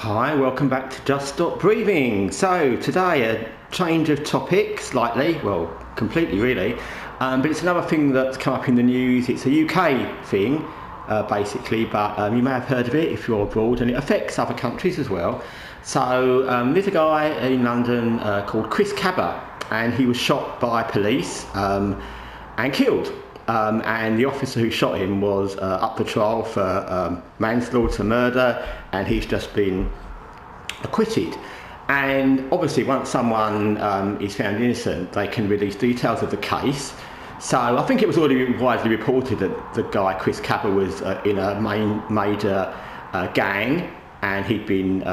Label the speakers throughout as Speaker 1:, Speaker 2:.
Speaker 1: Hi, welcome back to Just Stop Breathing. So today a change of topic slightly, well completely really, but it's another thing that's come up in the news. It's a UK thing basically, but you may have heard of it if you're abroad, and it affects other countries as well. So there's a guy in London called Chris Kaba, and he was shot by police and killed. And the officer who shot him was up for trial for manslaughter, murder, and he's just been acquitted. And obviously once someone is found innocent, they can release details of the case. So I think it was already widely reported that the guy, Chris Kaba, was in a major gang, and he'd been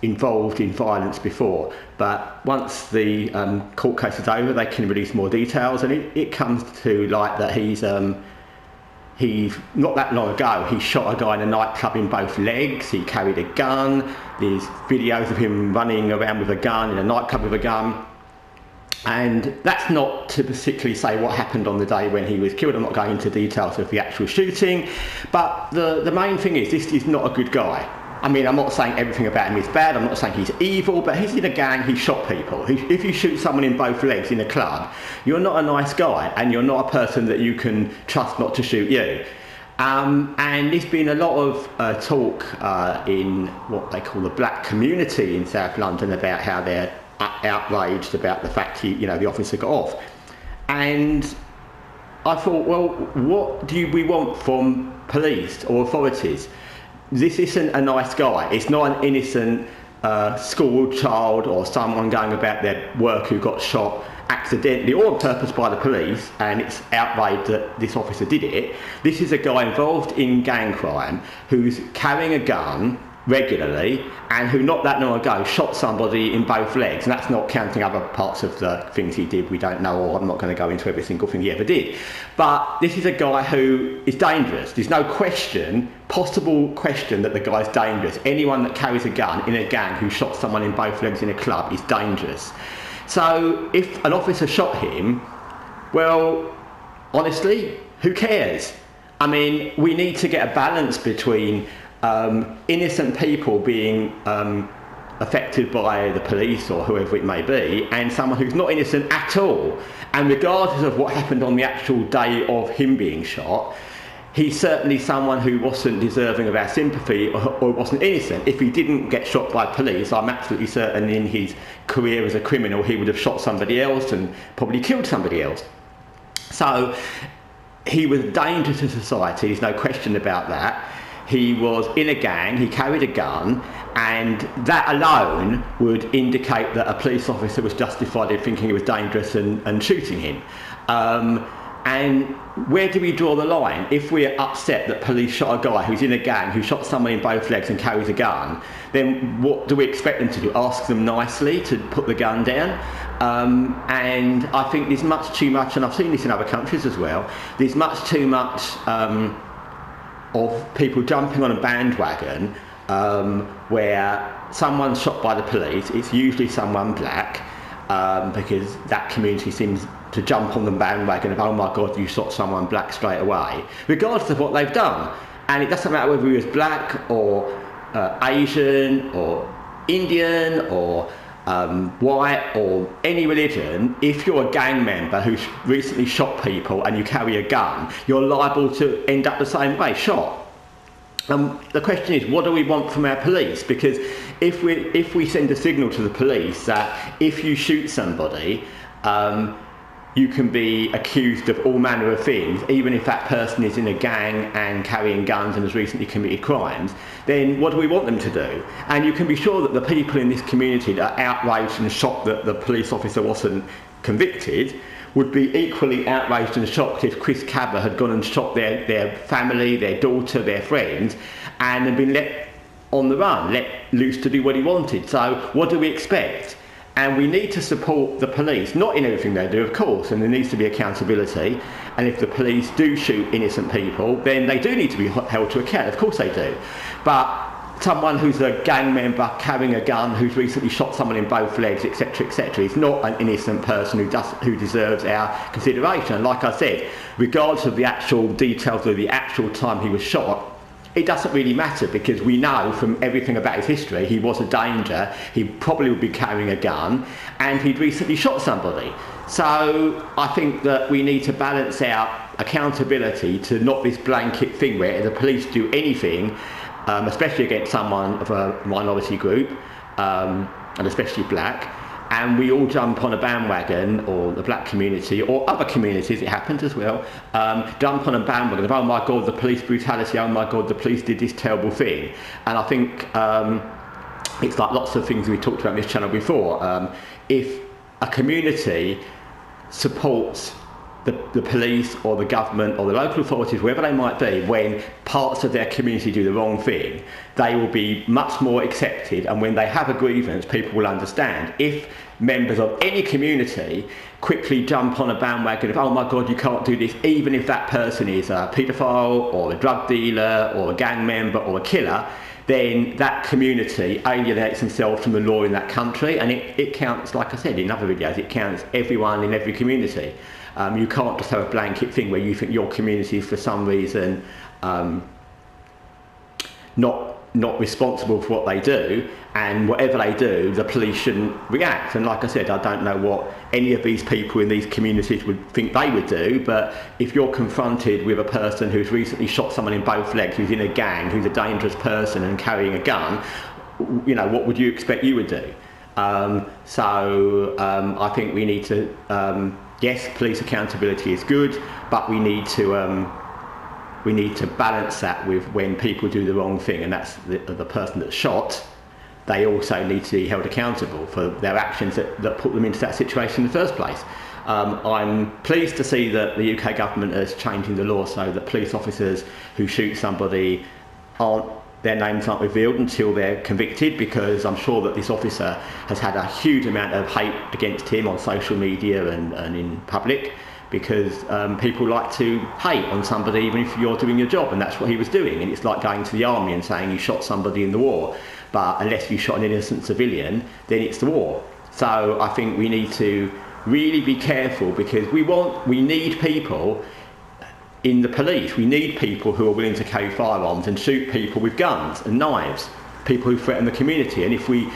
Speaker 1: involved in violence before. But once the court case is over, they can release more details, and it comes to light that he's not that long ago he shot a guy in a nightclub in both legs. He carried a gun. There's videos of him running around with a gun in a nightclub with a gun. And that's not to particularly say what happened on the day when he was killed. I'm not going into details of the actual shooting, but the main thing is this is not a good guy. I mean, I'm not saying everything about him is bad, I'm not saying he's evil, but he's in a gang, he shot people. If you shoot someone in both legs in a club, you're not a nice guy, and you're not a person that you can trust not to shoot you. And there's been a lot of talk in what they call the black community in South London about how they're outraged about the fact the officer got off. And I thought, well, what do we want from police or authorities? This isn't a nice guy. It's not an innocent school child or someone going about their work who got shot accidentally or on purpose by the police, and it's outraged that this officer did it. This is a guy involved in gang crime who's carrying a gun regularly, and who not that long ago shot somebody in both legs, and that's not counting other parts of the things he did we don't know, or I'm not going to go into every single thing he ever did. But this is a guy who is dangerous. There's no possible question that the guy's dangerous. Anyone that carries a gun in a gang who shot someone in both legs in a club is dangerous. So if an officer shot him, well, honestly, who cares? I mean, we need to get a balance between innocent people being affected by the police or whoever it may be, and someone who's not innocent at all. And regardless of what happened on the actual day of him being shot, he's certainly someone who wasn't deserving of our sympathy or wasn't innocent. If he didn't get shot by police, I'm absolutely certain in his career as a criminal he would have shot somebody else and probably killed somebody else. So he was a danger to society, there's no question about that. He was in a gang, he carried a gun, and that alone would indicate that a police officer was justified in thinking he was dangerous and shooting him. And where do we draw the line? If we're upset that police shot a guy who's in a gang, who shot someone in both legs and carries a gun, then what do we expect them to do? Ask them nicely to put the gun down? And I think there's much too much, and I've seen this in other countries as well, there's much too much of people jumping on a bandwagon where someone's shot by the police. It's usually someone black, because that community seems to jump on the bandwagon of, oh my God, you shot someone black straight away, regardless of what they've done. And it doesn't matter whether he was black or Asian or Indian or white or any religion. If you're a gang member who's recently shot people and you carry a gun, you're liable to end up the same way, shot. The question is, what do we want from our police? Because if we send a signal to the police that if you shoot somebody, you can be accused of all manner of things, even if that person is in a gang and carrying guns and has recently committed crimes, then what do we want them to do? And you can be sure that the people in this community that are outraged and shocked that the police officer wasn't convicted would be equally outraged and shocked if Chris Kaba had gone and shot their family, their daughter, their friends, and had been let on the run, let loose to do what he wanted. So what do we expect? And we need to support the police, not in everything they do, of course, and there needs to be accountability. And if the police do shoot innocent people, then they do need to be held to account, of course they do. But someone who's a gang member carrying a gun, who's recently shot someone in both legs, etc., is not an innocent person who deserves our consideration. And like I said, regardless of the actual details of the actual time he was shot, it doesn't really matter, because we know from everything about his history he was a danger, he probably would be carrying a gun, and he'd recently shot somebody. So I think that we need to balance out accountability to not this blanket thing where the police do anything, especially against someone of a minority group, and especially black, and we all jump on a bandwagon, or the black community, or other communities, it happens as well, jump on a bandwagon of, oh my God, the police brutality, oh my God, the police did this terrible thing. And I think it's like lots of things we talked about on this channel before. If a community supports the police or the government or the local authorities, wherever they might be, when parts of their community do the wrong thing, they will be much more accepted, and when they have a grievance, people will understand. If members of any community quickly jump on a bandwagon of, oh my God, you can't do this, even if that person is a paedophile or a drug dealer or a gang member or a killer, then that community alienates themselves from the law in that country, and it counts, like I said in other videos, it counts everyone in every community. You can't just have a blanket thing where you think your community is for some reason not responsible for what they do, and whatever they do, the police shouldn't react. And like I said, I don't know what any of these people in these communities would think they would do, but if you're confronted with a person who's recently shot someone in both legs, who's in a gang, who's a dangerous person and carrying a gun, you know, what would you expect you would do? I think we need to, yes, police accountability is good, but we need to balance that with when people do the wrong thing, and that's the person that's shot. They also need to be held accountable for their actions that put them into that situation in the first place. I'm pleased to see that the UK government is changing the law so that police officers who shoot somebody their names aren't revealed until they're convicted, because I'm sure that this officer has had a huge amount of hate against him on social media and in public, because people like to hate on somebody even if you're doing your job, and that's what he was doing. And it's like going to the army and saying you shot somebody in the war, but unless you shot an innocent civilian, then it's the war. So I think we need to really be careful, because we need people in the police. We need people who are willing to carry firearms and shoot people with guns and knives, people who threaten the community. And if we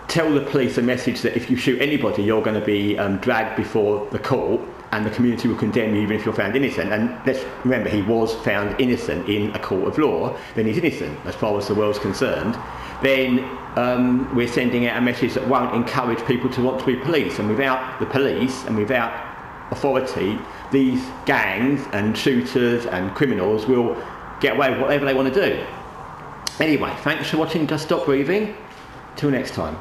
Speaker 1: tell the police a message that if you shoot anybody, you're going to be dragged before the court, and the community will condemn you even if you're found innocent, and let's remember he was found innocent in a court of law, then he's innocent as far as the world's concerned, then we're sending out a message that won't encourage people to want to be police. And without the police and without authority, these gangs and shooters and criminals will get away with whatever they want to do. Anyway, thanks for watching Just Stop Breathing. Till next time.